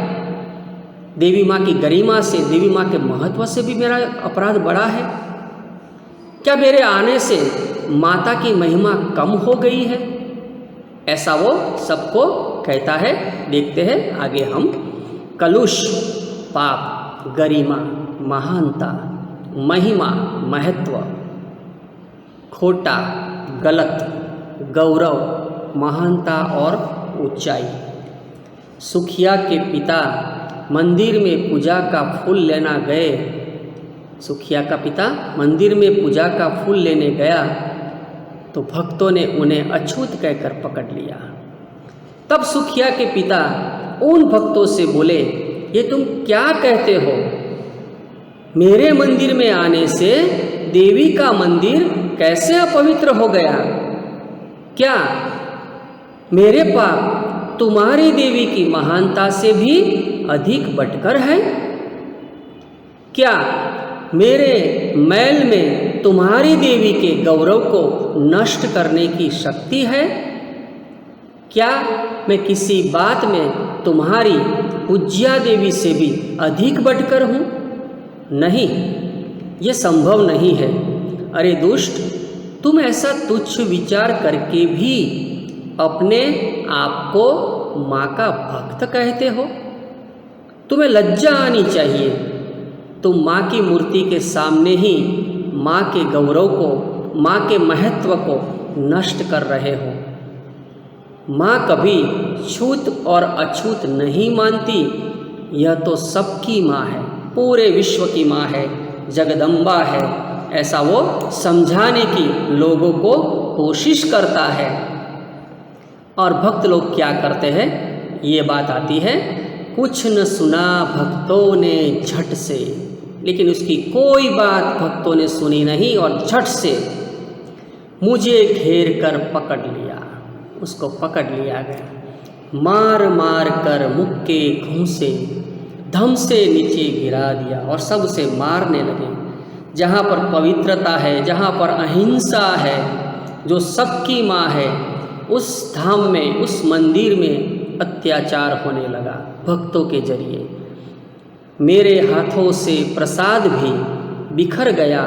देवी माँ की गरिमा से, देवी माँ के महत्व से भी मेरा अपराध बड़ा है। क्या मेरे आने से माता की महिमा कम हो गई है, ऐसा वो सबको कहता है। देखते हैं आगे हम। कलुष पाप, गरिमा महानता, महिमा महत्व, खोटा गलत, गौरव महानता और ऊंचाई। सुखिया के पिता मंदिर में पूजा का फूल लेना गए। सुखिया का पिता मंदिर में पूजा का फूल लेने गया तो भक्तों ने उन्हें अछूत कहकर पकड़ लिया। तब सुखिया के पिता उन भक्तों से बोले, ये तुम क्या कहते हो, मेरे मंदिर में आने से देवी का मंदिर कैसे अपवित्र हो गया। क्या मेरे पाप तुम्हारी देवी की महानता से भी अधिक बढ़कर है। क्या मेरे मैल में तुम्हारी देवी के गौरव को नष्ट करने की शक्ति है। क्या मैं किसी बात में तुम्हारी पूज्या देवी से भी अधिक बढ़कर हूँ। नहीं, ये संभव नहीं है। अरे दुष्ट, तुम ऐसा तुच्छ विचार करके भी अपने आप को माँ का भक्त कहते हो। तुम्हें लज्जा आनी चाहिए। तुम माँ की मूर्ति के सामने ही माँ के गौरव को, माँ के महत्व को नष्ट कर रहे हो। माँ कभी छूत और अछूत नहीं मानती। यह तो सबकी माँ है, पूरे विश्व की माँ है, जगदम्बा है, ऐसा वो समझाने की लोगों को कोशिश करता है। और भक्त लोग क्या करते हैं, ये बात आती है, कुछ न सुना भक्तों ने झट से। लेकिन उसकी कोई बात भक्तों ने सुनी नहीं और झट से मुझे घेर कर पकड़ लिया। उसको पकड़ लिया गया, मार मार कर मुख के घूंसे धम से नीचे गिरा दिया और सब उसे मारने लगे। जहाँ पर पवित्रता है, जहाँ पर अहिंसा है, जो सबकी माँ है, उस धाम में, उस मंदिर में अत्याचार होने लगा भक्तों के जरिए। मेरे हाथों से प्रसाद भी बिखर गया।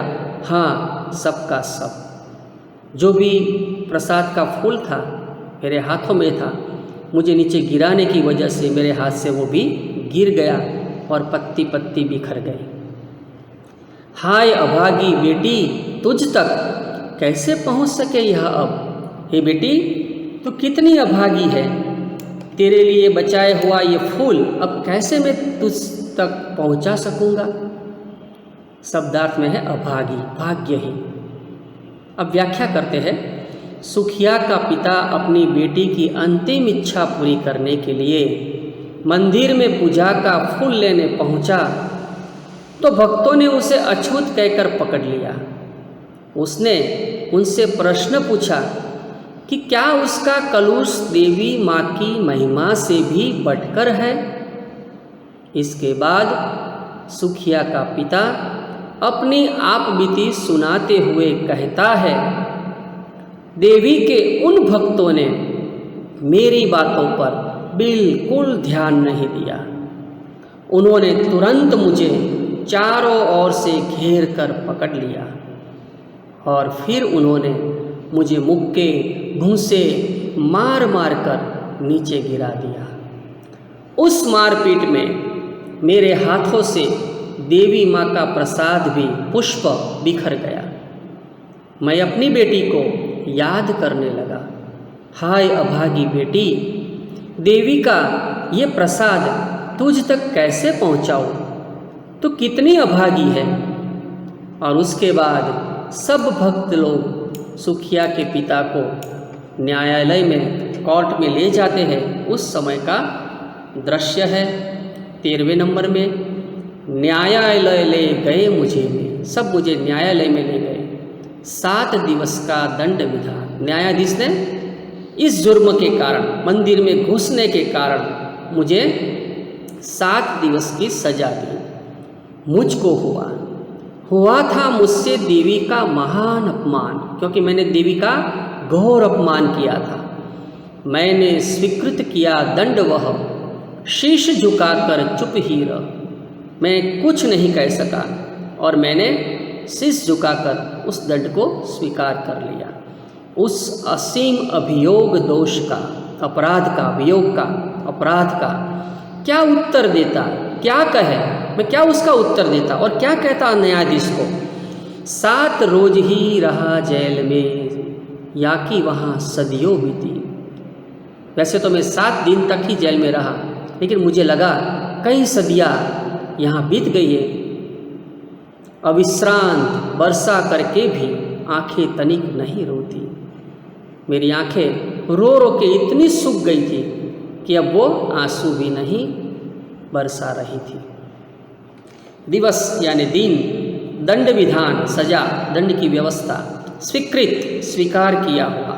हाँ, सबका सब, जो भी प्रसाद का फूल था मेरे हाथों में था, मुझे नीचे गिराने की वजह से मेरे हाथ से वो भी गिर गया और पत्ती पत्ती बिखर गई। हाय अभागी बेटी, तुझ तक कैसे पहुंच सके यह अब। हे बेटी, तू कितनी अभागी है। तेरे लिए बचाए हुआ ये फूल अब कैसे मैं तुझ तक पहुंचा सकूंगा। शब्दार्थ में है अभागी, भाग्यहीन। अब व्याख्या करते हैं। सुखिया का पिता अपनी बेटी की अंतिम इच्छा पूरी करने के लिए मंदिर में पूजा का फूल लेने पहुंचा तो भक्तों ने उसे अछूत कहकर पकड़ लिया। उसने उनसे प्रश्न पूछा कि क्या उसका कलुष देवी माँ की महिमा से भी बढ़कर है। इसके बाद सुखिया का पिता अपनी आप बीती सुनाते हुए कहता है, देवी के उन भक्तों ने मेरी बातों पर बिल्कुल ध्यान नहीं दिया। उन्होंने तुरंत मुझे चारों ओर से घेर कर पकड़ लिया और फिर उन्होंने मुझे मुक्के घूंसे मार मार कर नीचे गिरा दिया। उस मारपीट में मेरे हाथों से देवी माँ का प्रसाद भी पुष्प बिखर गया। मैं अपनी बेटी को याद करने लगा। हाय अभागी बेटी, देवी का ये प्रसाद तुझ तक कैसे पहुँचाऊँ। तो कितनी अभागी है। और उसके बाद सब भक्त लोग सुखिया के पिता को न्यायालय में, कोर्ट में ले जाते हैं, उस समय का दृश्य है। 13वें नंबर में, न्यायालय ले गए मुझे में, सब मुझे न्यायालय में ले गए, 7 दिवस का दंड विधा। न्यायाधीश ने इस जुर्म के कारण, मंदिर में घुसने के कारण मुझे 7 दिवस की सजा दी। मुझको हुआ था मुझसे देवी का महान अपमान, क्योंकि मैंने देवी का घोर अपमान किया था। मैंने स्वीकृत किया दंड वह, शीश झुकाकर चुप ही रह। मैं कुछ नहीं कह सका और मैंने शीश झुकाकर उस दंड को स्वीकार कर लिया। उस असीम अभियोग दोष का, अपराध का, वियोग का, अपराध का क्या उत्तर देता, क्या कहे, मैं क्या उसका उत्तर देता और क्या कहता न्यायाधीश को? 7 रोज ही रहा जेल में, या कि वहाँ सदियों बीती। वैसे तो मैं 7 दिन तक ही जेल में रहा, लेकिन मुझे लगा कई सदियाँ यहाँ बीत गई है। अविश्रांत वर्षा करके भी आंखें तनिक नहीं रोती। मेरी आंखें रो रो के इतनी सूख गई थी कि अब वो आंसू भी नहीं बरसा रही थी। दिवस यानी दिन, दंड विधान, सजा, दंड की व्यवस्था, स्वीकृत, स्वीकार किया हुआ,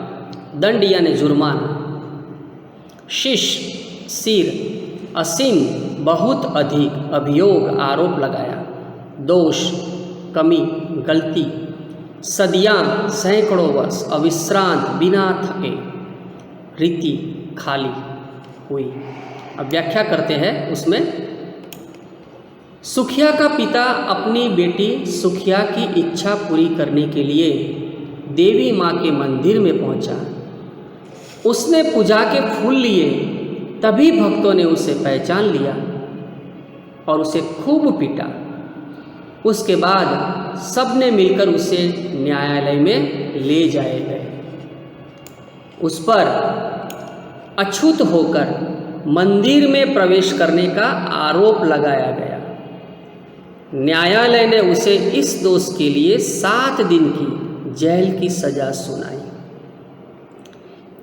दंड यानी जुर्माना, शीश, सिर, असीम, बहुत अधिक, अभियोग, आरोप लगाया, दोष, कमी, गलती, सदियाँ, सैकड़ों वर्ष, अविश्रांत, बिना थके, रीति खाली हुई। अब व्याख्या करते हैं उसमें। सुखिया का पिता अपनी बेटी सुखिया की इच्छा पूरी करने के लिए देवी माँ के मंदिर में पहुँचा। उसने पूजा के फूल लिए, तभी भक्तों ने उसे पहचान लिया और उसे खूब पीटा। उसके बाद सबने मिलकर उसे न्यायालय में ले जाए गए। उस पर अछूत होकर मंदिर में प्रवेश करने का आरोप लगाया गया। न्यायालय ने उसे इस दोष के लिए 7 दिन की जेल की सजा सुनाई।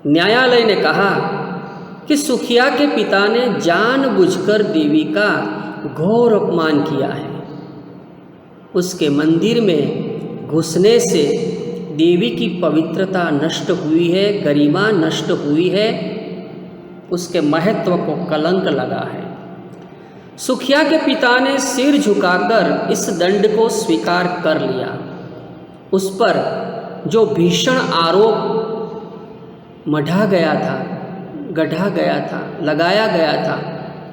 न्यायालय ने कहा कि सुखिया के पिता ने जानबूझकर देवी का घोर अपमान किया है। उसके मंदिर में घुसने से देवी की पवित्रता नष्ट हुई है, गरिमा नष्ट हुई है, उसके महत्व को कलंक लगा है। सुखिया के पिता ने सिर झुकाकर इस दंड को स्वीकार कर लिया। उस पर जो भीषण आरोप मढ़ा गया था, गढ़ा गया था, लगाया गया था,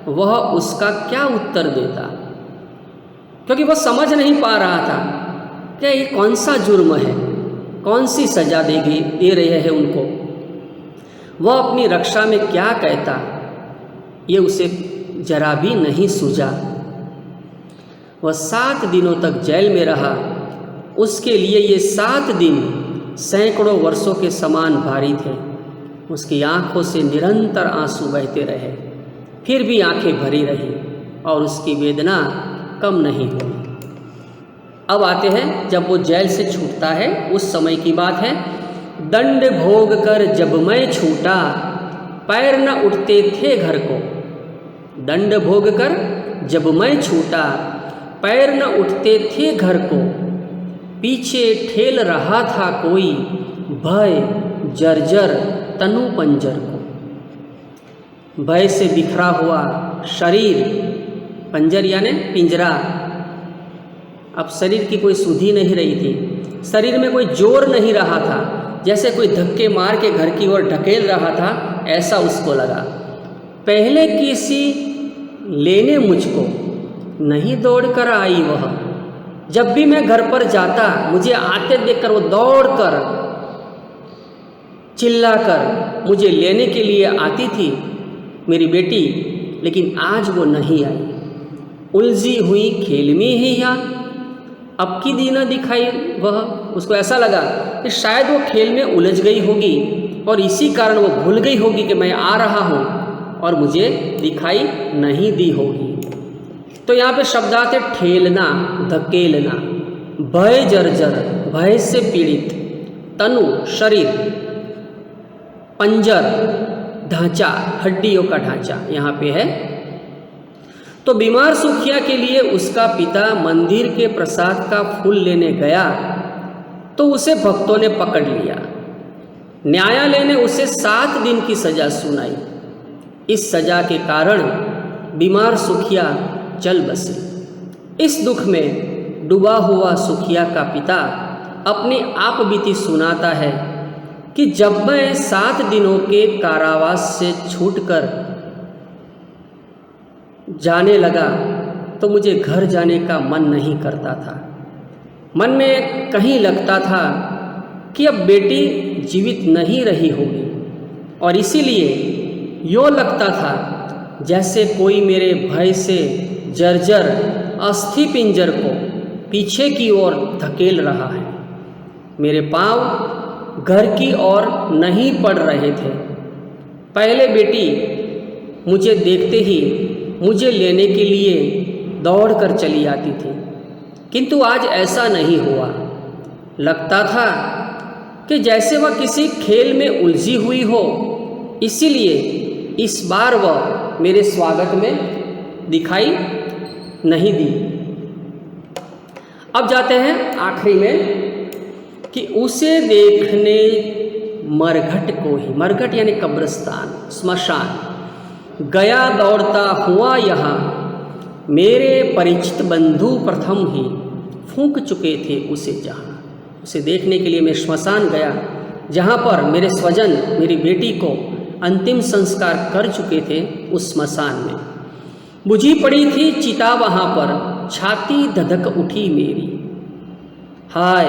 वह उसका क्या उत्तर देता? क्योंकि वह समझ नहीं पा रहा था कि ये कौन सा जुर्म है, कौन सी सजा दे रहे हैं उनको। वह अपनी रक्षा में क्या कहता, ये उसे जरा भी नहीं सूझा। वह 7 दिनों तक जेल में रहा। उसके लिए ये 7 दिन सैकड़ों वर्षों के समान भारी थे। उसकी आंखों से निरंतर आंसू बहते रहे, फिर भी आंखें भरी रही और उसकी वेदना कम नहीं हुई। अब आते हैं जब वो जेल से छूटता है, उस समय की बात है। दंड भोग कर जब मैं छूटा, पैर न उठते थे घर को। दंड भोग कर जब मैं छूटा, पैर न उठते थे घर को। पीछे ठेल रहा था कोई, भय जर्जर तनु पंजर को। भय से बिखरा हुआ शरीर, पंजर यानी पिंजरा। अब शरीर की कोई सुधि नहीं रही थी, शरीर में कोई जोर नहीं रहा था, जैसे कोई धक्के मार के घर की ओर ढकेल रहा था, ऐसा उसको लगा। पहले किसी लेने मुझको नहीं दौड़ कर आई वह। जब भी मैं घर पर जाता, मुझे आते देखकर वो दौड़ कर चिल्लाकर मुझे लेने के लिए आती थी मेरी बेटी, लेकिन आज वो नहीं आई। उलझी हुई खेल में ही यहाँ अब की दी न दिखाई वह। उसको ऐसा लगा कि शायद वो खेल में उलझ गई होगी और इसी कारण वो भूल गई होगी कि मैं आ रहा हूँ और मुझे दिखाई नहीं दी होगी। तो यहाँ पे शब्द आते ठेलना, धकेलना, भय जर्जर, भय से पीड़ित, तनु शरीर, पंजर ढांचा, हड्डियों का ढांचा यहाँ पे है। तो बीमार सुखिया के लिए उसका पिता मंदिर के प्रसाद का फूल लेने गया तो उसे भक्तों ने पकड़ लिया। न्यायालय ने उसे 7 दिन की सजा सुनाई। इस सजा के कारण बीमार सुखिया चल बसे। इस दुख में डूबा हुआ सुखिया का पिता अपनी आप बीती सुनाता है कि जब मैं 7 दिनों के कारावास से छूटकर जाने लगा तो मुझे घर जाने का मन नहीं करता था। मन में कहीं लगता था कि अब बेटी जीवित नहीं रही होगी, और इसीलिए यूँ लगता था जैसे कोई मेरे भय से जर्जर अस्थि पिंजर को पीछे की ओर धकेल रहा है। मेरे पांव घर की ओर नहीं पड़ रहे थे। पहले बेटी मुझे देखते ही मुझे लेने के लिए दौड़कर चली आती थी, किंतु आज ऐसा नहीं हुआ। लगता था कि जैसे वह किसी खेल में उलझी हुई हो, इसीलिए इस बार वह मेरे स्वागत में दिखाई नहीं दी। अब जाते हैं आखिरी में कि उसे देखने मरघट को ही, मरघट यानी कब्रिस्तान, श्मशान गया दौड़ता हुआ यहाँ, मेरे परिचित बंधु प्रथम ही फूंक चुके थे उसे जहाँ। उसे देखने के लिए मैं श्मशान गया जहाँ पर मेरे स्वजन मेरी बेटी को अंतिम संस्कार कर चुके थे। उस श्मशान में बुझी पड़ी थी चिता, वहाँ पर छाती धधक उठी मेरी। हाय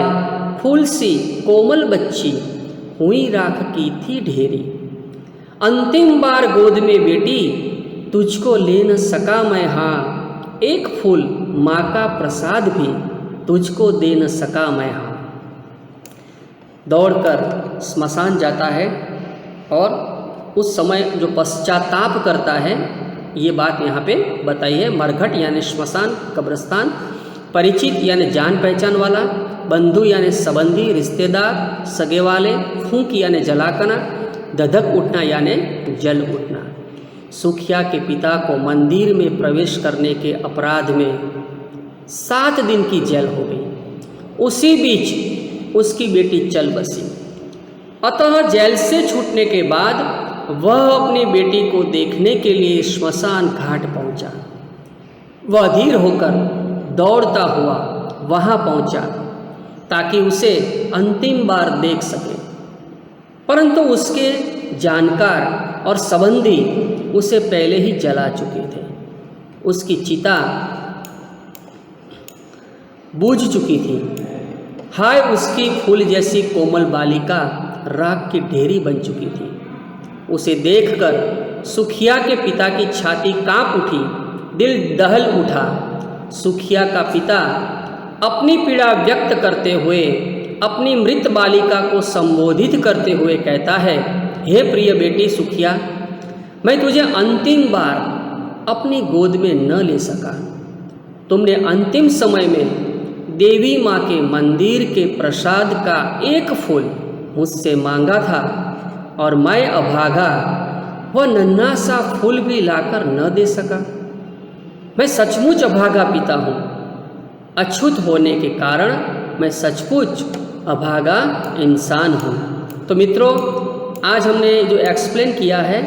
फूल सी कोमल बच्ची हुई राख की थी ढेरी, अंतिम बार गोद में बेटी तुझको ले न सका मैं, हाँ एक फूल माँ का प्रसाद भी तुझको दे न सका मैं, हाँ। दौड़कर श्मशान जाता है और उस समय जो पश्चाताप करता है, ये बात यहाँ पे बताई है। मरघट यानी श्मशान, कब्रिस्तान, परिचित यानी जान पहचान वाला, बंधु यानी संबंधी रिश्तेदार सगे वाले, फूंक यानी जलाकना, धधक उठना यानी जल उठना। सुखिया के पिता को मंदिर में प्रवेश करने के अपराध में 7 दिन की जेल हो गई। उसी बीच उसकी बेटी चल बसी। अतः जेल से छूटने के बाद वह अपनी बेटी को देखने के लिए श्मशान घाट पहुंचा। वह अधीर होकर दौड़ता हुआ वहां पहुंचा ताकि उसे अंतिम बार देख सके, परंतु उसके जानकार और संबंधी उसे पहले ही जला चुके थे। उसकी चिता बुझ चुकी थी। हाय उसकी फूल जैसी कोमल बालिका राख की ढेरी बन चुकी थी। उसे देखकर सुखिया के पिता की छाती कांप उठी, दिल दहल उठा। सुखिया का पिता अपनी पीड़ा व्यक्त करते हुए अपनी मृत बालिका को संबोधित करते हुए कहता है, हे प्रिय बेटी सुखिया, मैं तुझे अंतिम बार अपनी गोद में न ले सका। तुमने अंतिम समय में देवी माँ के मंदिर के प्रसाद का एक फूल मुझसे मांगा था और मैं अभागा वह नन्हा सा फूल भी लाकर न दे सका। मैं सचमुच अभागा पिता हूँ। अछूत होने के कारण मैं सचमुच अभागा इंसान हूँ। तो मित्रों, आज हमने जो एक्सप्लेन किया है,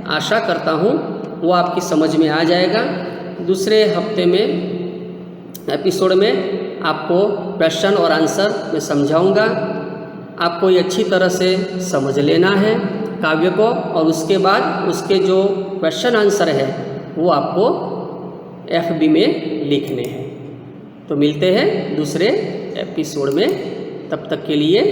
आशा करता हूँ वो आपकी समझ में आ जाएगा। दूसरे हफ्ते में एपिसोड में आपको क्वेश्चन और आंसर मैं समझाऊंगा। आपको ये अच्छी तरह से समझ लेना है काव्य को, और उसके बाद उसके जो क्वेश्चन आंसर है वो आपको FB में लिखने हैं। तो मिलते हैं दूसरे एपिसोड में, तब तक के लिए